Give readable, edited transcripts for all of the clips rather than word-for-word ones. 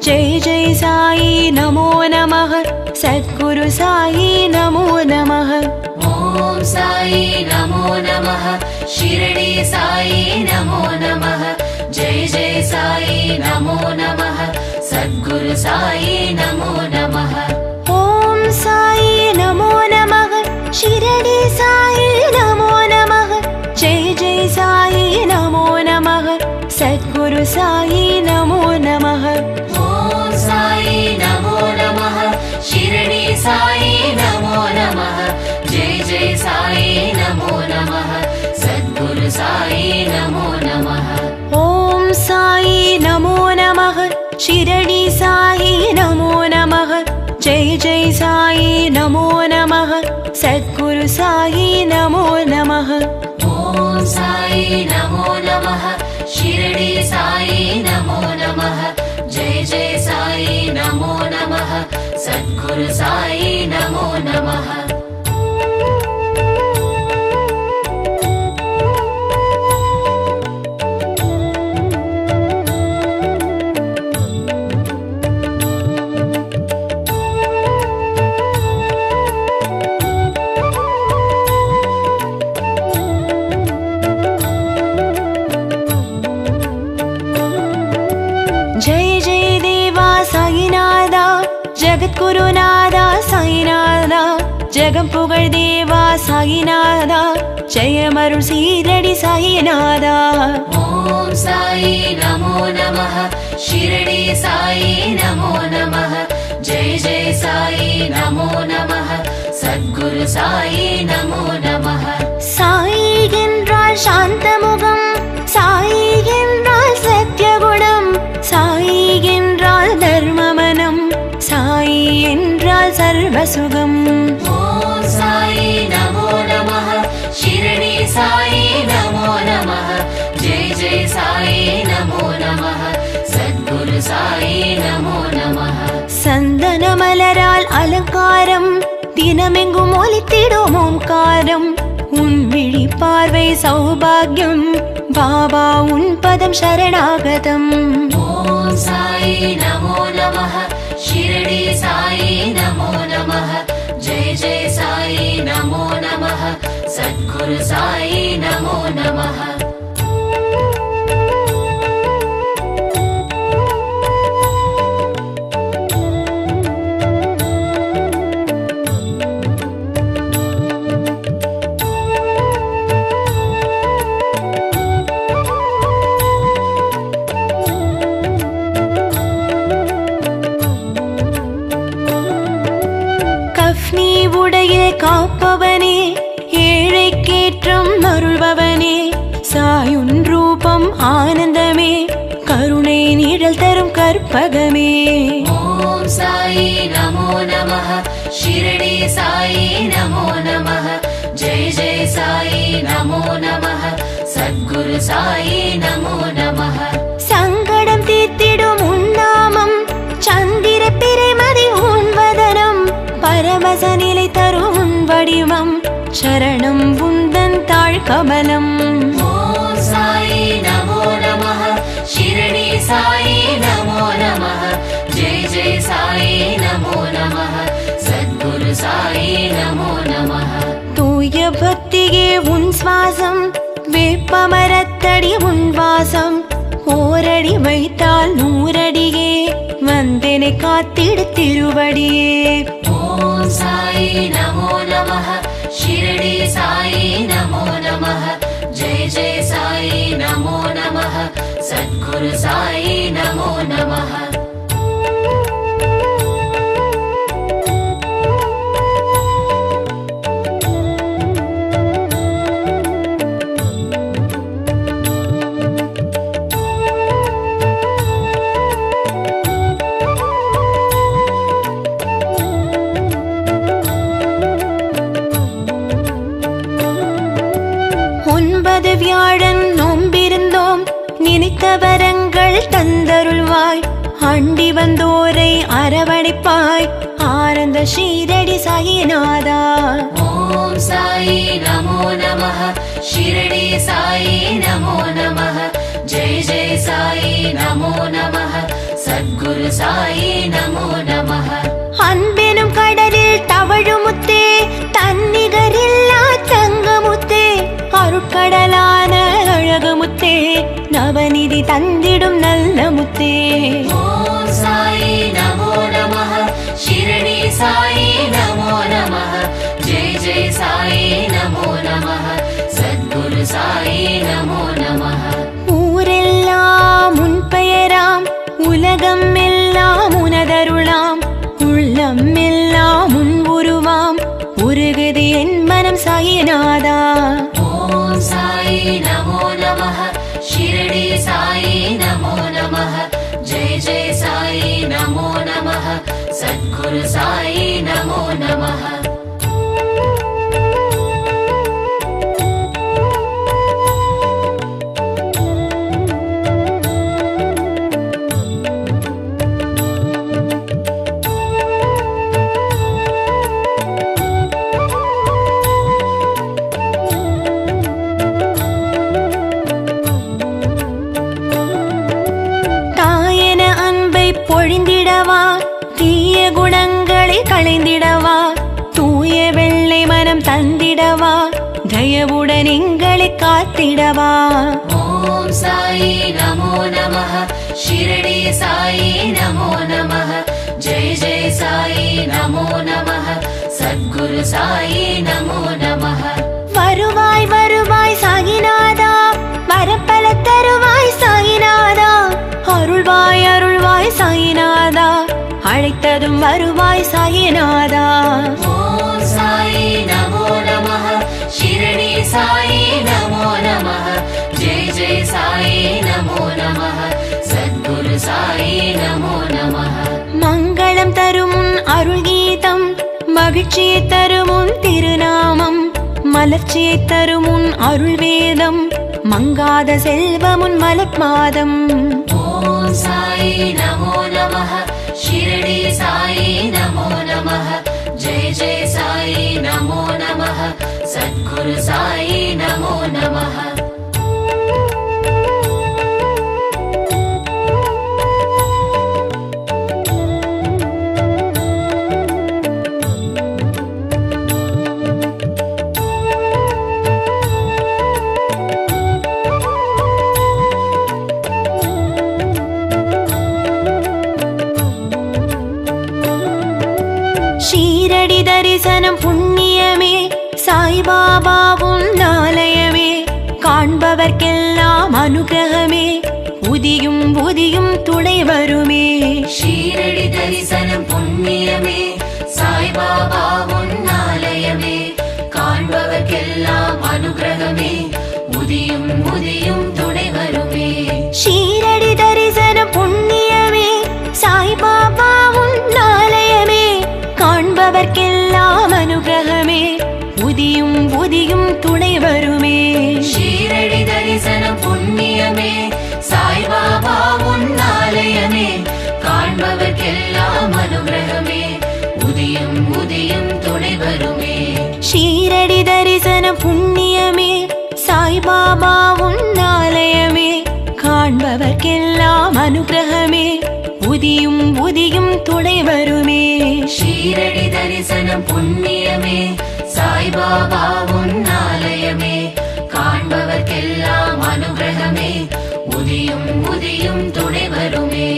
जय जय साई नमो नमः सद्गुरु साई नमो नमः। ओम साई नमो नमः शिरडी साई नमो नमः जय जय साई नमो नमः सद्गुरु साई नमो नमः। ओम साई नमो नमः शिरडी साई नमो नमः जय जय साई नमो नमः सद्गुरु साई नमो नमः। ओम साई नमो नमः शिरडी साई नमो नमः जय जय साई नमो नमः सद्गुरु साई नमो नमः। ओम साई नमो नमः शिरडी साई नमो नमः जय जय साई नमो नमः सद्गुरु साई नमो नमः। ओम साई नमो नमः शिरडी साई नमो नमः जय जय साई नमो नमः सद्गुरु साई नमो नमः। जय जय देवा साईनादा जगद्गुरुनादा साईनादा जगं पुगळ देवा साईनादा जयमरुळ शीरडी साईनादा। ओम साई नमो नमः शिरडी साई नमो नमः जय जय साई नमो नमः सद्गुरु साई नमो नमः। साई என்றால் சாந்தமுகம் சாய் என்றால் சத்யகுணம் சாய் என்றால் தர்மமனம் சாய் என்றால் சர்வசுகம்। ओम साई नमो नमः शिरडी साई नमो नमः जय जय साई नमो नमः सद्गुरु साई नमो नमः। சந்தன மலரால் அலங்காரம் தினமெங்கும் ஒலித்திடும் ஓங்காரம் உன் விழி பார்வை சௌபாகியம் பாபா உன் பதம் சரணாகதம்। ओम साई नमो नमः शिरडी साई नमो नमः जय जय साई नमो नमः सद्गुरु साई नमो नमः। கஃப்னி உடையில் காப்பவனே ஏழைக்கேற்றம் அருள்பவனே சாயுன் ரூபம் ஆனந்தமே கருணை நிழல் தரும் கற்பகமே। ओम साई नमो नमः शिरडी साई नमो नमः जय जय साई नमो नमः सद्गुरु साई नमो नमः। சங்கடம் தீர்த்திடும் உன் நாமம் சந்திர பிறைமதி உன் வதனம் பரமச நிலை தரும் உன் வடிவம் சரணம் உந்தன் தாழ் கமலம்। ओम साई नमो नमः शिरडी साई नमो नमः जय जय साई नमो नमः सद्गुरु साई नमो नमः। தூய பக்தியே உன் சுவாசம் வேப்பமரத்தடி உன் வாசம் ஓரடி வைத்தால் நூறடியே வந்தெனை காத்திடு திருவடியே। ओम साई नमो नमः शिरडी साई नमो नमः जय जय साई नमो नमः सद्गुरु साई नमो नमः। ஒன்பது வியாழன் நோம்பிருந்தோம் நினைத்த வரங்கள் தந்தருள்வாய் அண்டி வந்தோரை அரவணைப்பாய் ஆனந்த ஷீரடி சாயிநாதா। ओम साई नमो नमः शिरडी साई नमो नमः जय जय साई नमो नमः சத்குரு சாயி நமோ நமः. அன்பெனும் கடலில் தவழுமுத்தே, தன்னிகரில்லா தங்கமுத்தே, அருட்கடலான அழகுமுத்தே, நவநிதி தந்திடும் நல்ல முத்தே. ஓம் சாயி நமோ நமः. ஷிரடி சாயி நமோ நமः. ஜெய ஜெய சாயி நமோ நமः. சத்குரு சாயி நமோ நமः. ஊரெல்லாம் உன் பெயராம், உலகம் எல்லாம் உனதருளாம், உள்ளம் எல்லாம் உன் உருவாம், உருகுது என் மனம் சாயிநாதா. ஓம் சாயி நமோ நமः. ஷிரடி சாயி நமோ நமः. ஜெய ஜெய சாயி நமோ நமः. சத்குரு சாயி நமோ நமः. தாயன அன்பை பொழிந்திடவா, தீய குணங்களை களைந்திடவா, தூய வெள்ளை மனம் தந்திடவா, தயவுடன் எங்களை காத்திடவா. ஓம் சாயி நமோ நமः. ஷிரடி சாயி நமோ நமः. ஜெய ஜெய சாயி நமோ நமः. சத்குரு சாயி நமோ நமः. வருவாய் வருவாய் சாயிநாதா, வரப்பல தருவாய் சாயிநாதா, அருள்வாய் அருள்வாய் சாயிநாதா, அழைத்ததும் வருவாய் சாயிநாதா. ஓம் சாயி நமோ நமः. ஷிரடி சாயி நமோ நமः. ஜெய ஜெய சாயி நமோ நமः. சத்குரு சாயி நமோ நமः. மங்களம் தரும் உன் அருள் கீதம், மகிழ்ச்சியை தரும் உன் திருநாமம், மலர்ச்சியை தரும் உன் அருள் வேதம், மங்காத செல்வம் உன் மலர்மாதம். ஓம் சாயி நமோ நமः. ஷிரடி சாயி நமோ நமः. ஜெய ஜெய சாயி நமோ நமः. சத்குரு சாயி நமோ நமः. ஷீரடி தரிசனம் புண்ணியமே, சாய்பாபா உன் ஆலயமே, காண்பவர்க்கெல்லாம் அனுகிரகமே, புதியும் புதியும் துணை வருமே. ஷீரடி தரிசனம் புண்ணியமே, சாய்பாபா உன் ஆலயமே, காண்பவர்க்கெல்லாம் அனுகிரகமே, உதியும் உதியும் துணை வருமே. ஷீரடி தரிசனம் புண்ணியமே, சாய்பாபா உன் ஆலயமே, காண்பவர்க்கெல்லாம் அனுகிரகமே, புதியும் புதியும் துணை வருமே. ஷீரடி தரிசனம் புண்ணியமே, சாய்பாபா உன் ஆலயமே, காண்பவர்க்கெல்லாம் அனுகிரகமே, உதியும் உதியும் துணை வருமே. ஷீரடி தரிசனம் புண்ணியமே, சாய்பாபா உன் ஆலயமே, காண்பவர்க்கெல்லாம் அனுகிரகமே, புதியும் புதியும் துணை வருமே. ஷீரடி தரிசனம் புண்ணியமே, சாய்பாபா உன் ஆலயமே, காண்பவர்க்கெல்லாம் அனுகிரகமே, உதியும் உதியும் துணை வருமே.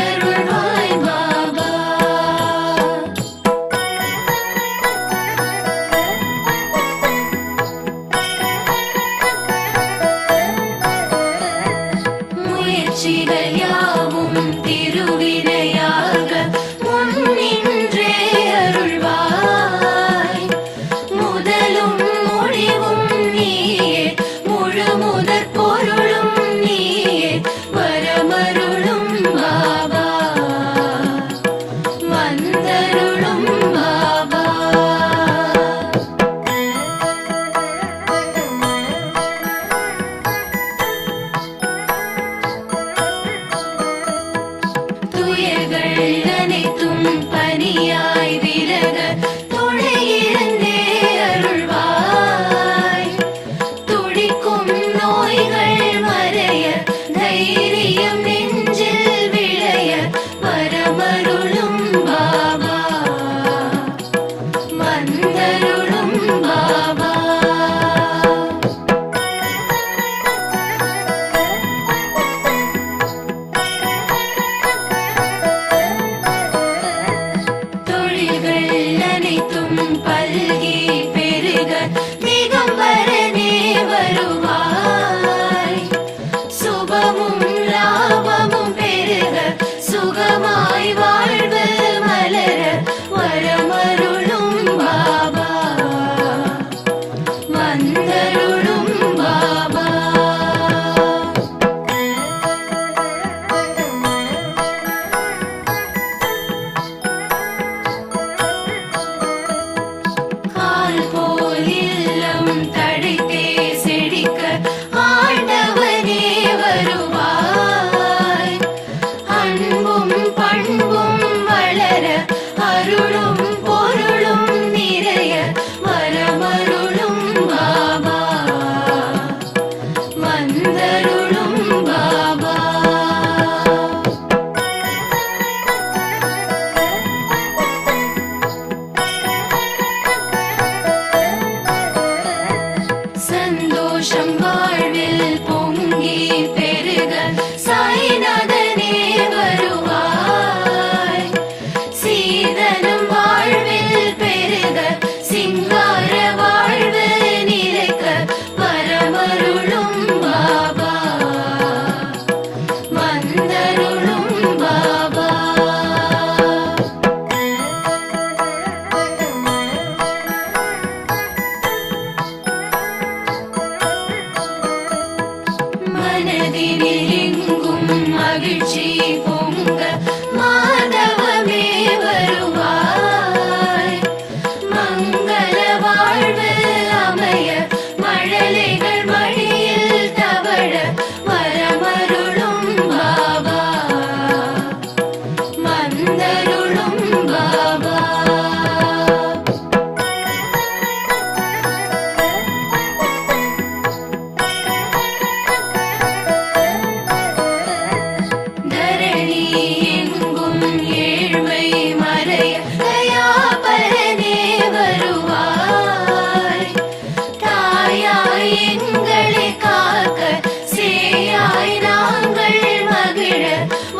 வந்தருள்வாய் பாபா. முயற்சிகள் யாவும் திருவினையாக முன்னின்றே அருள்வாய். முதலும் முடிவும் நீயே, முழு முதற் பொருளும் நீயே, வரமருளும் பாபா, வந்தருளும் பாபா. துயர்கள் அனைத்தும் பனியாய் விலக துணையிருந்தே அருள்வாய். துடிக்கும் நோய்கள் மறைய, தைரியம் நெஞ்சில் விளைய, வரமருளும் பாபா, வந்தருளும் பாபா. தொழில்கள் அனைத்தும் பல்கி பெருக திகம்பரனே வருவாய். சுபமும் லாபமும் பெருக, சுகமாய் வாழ்வு மலர, வரமருளும் பாபா, வந்தருளும் பாபா. கால் போல் இல்லம் தழைத்தே செழிக்க, ஆண்டவனே வருவாய். அன்பும் பண்பும் வளர, அருளும் பொருளும் நிறைய, வரமருளும் பாபா, வந்தருளும் பாபா. சந்தோஷம் வாழ்வில் பொங்கி பெருக, சாய்நாதனே வருவாய். சீதனம் வாழ்வில் பெருக, சிங்கார வாழ்வு நிலைக்க, வரமருளும் பாபா, வந்தருளும் பாபா. மனதினில் எங்கும் மகிழ்ச்சி பொங்க, மாதவமே வருவாய். மங்கள வாழ்வு அமைய, மழலைகள் மடியில் தவழ, வரமருளும் பாபா, வந்தருளும் பாபா. தரணி எங்கும் ஏழ்மை மறைய, தயாபரனே வருவாய். தாயாய் எங்களை காக்க, சேயாய் நாங்கள் மகிழ,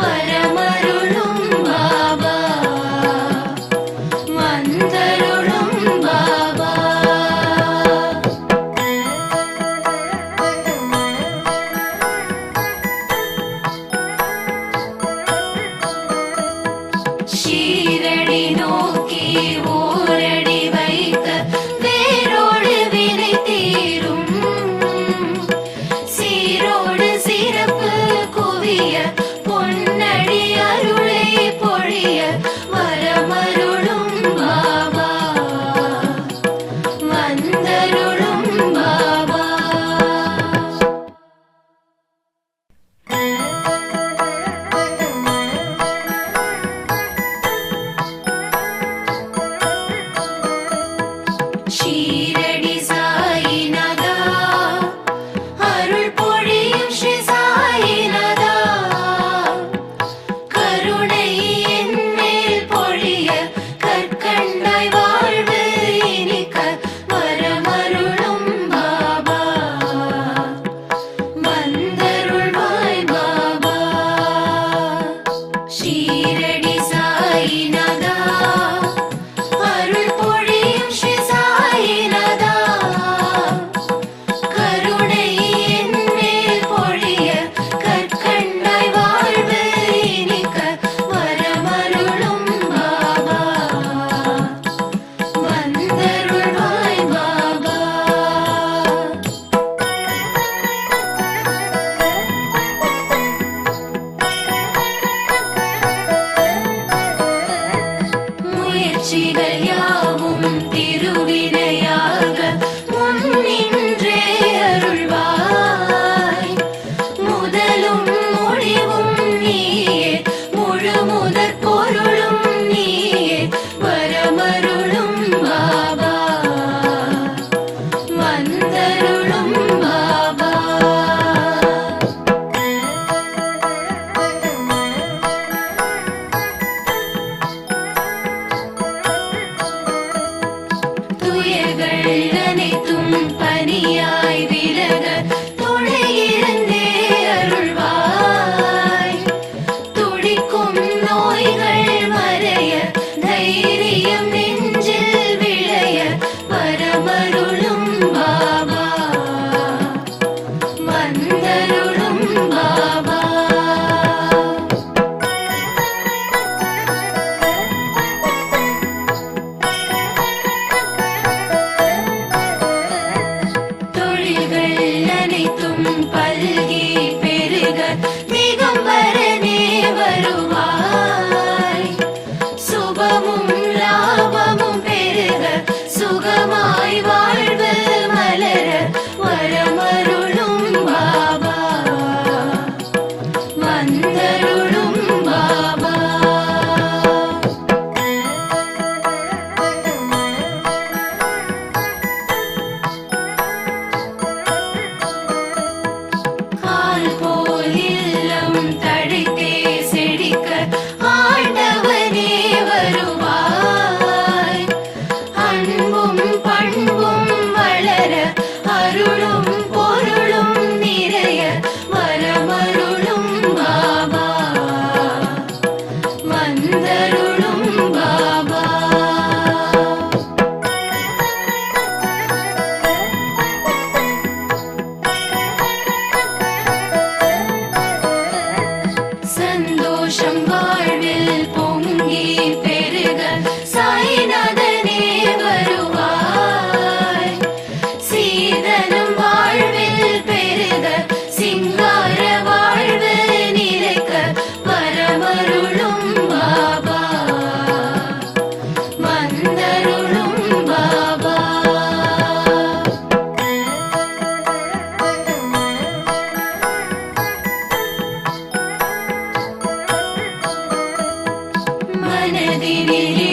வரமருளும் பாபா, வந்தருளும் பாபா. ஷீரடி நோக்கி ஓரடி வைக்க, வேரோடு வினை தீரும். சீரோடு சிறப்பு குவிய, பொன்னடி அருளை பொழிய, வரமருளும் பாபா, வந்தருளும் பாபா. ஷீரடி சாயிநாதா அருள் பொழியும் ஸ்ரீ சாயிநாதா கருணை என் மேல் பொழிய கற்கண்டாய் வாழ்வு இனிக்க வரமருளும் பாபா வந்தருள்வாய் பாபா. முயற்சிகள் யாவும் திருவினையாக முன்னின்றே அருள்வாய் முதலும் முடிவும் நீயே முழு முதற் பொருளும் நீயே வரமருளும் பாபா வந்தருளும் பாபா. துயர்கள் அனைத்தும் பனியாய் விலக துணையிருந்தே அருள்வாய் துடிக்கும் நோய்கள் மறைய தைரியம் நெஞ்சில் விளைய வரமருளும் பாபா வந்தருளும் பாபா. தொழில்கள் அனைத்தும் பல்கி பெருக திகம்பரனே வருவாய் சுபமும் லாபமும் பெருக சுகமாய் வாழ்வு மலர வரமருளும் பாபா வந்தருளும் பாபா. கால் போல் இல்லம் தழைத்தே செழிக்க ஆண்டவனே வருவாய் அன்பும் பண்பும் வளர அருளும் பொருளும் நிறைய வரமருளும் பாபா வந்தருளும் பாபா. சந்தோஷம் வாழ்வில் பொங்கி பெருக சாய்நாதனே வருவாய் சீதனம் வாழ்வில் பெருக சிங்கார வாழ்வு நிலைக்க வரமருளும் பாபா வந்தருளும் பாபா. மனதினிலே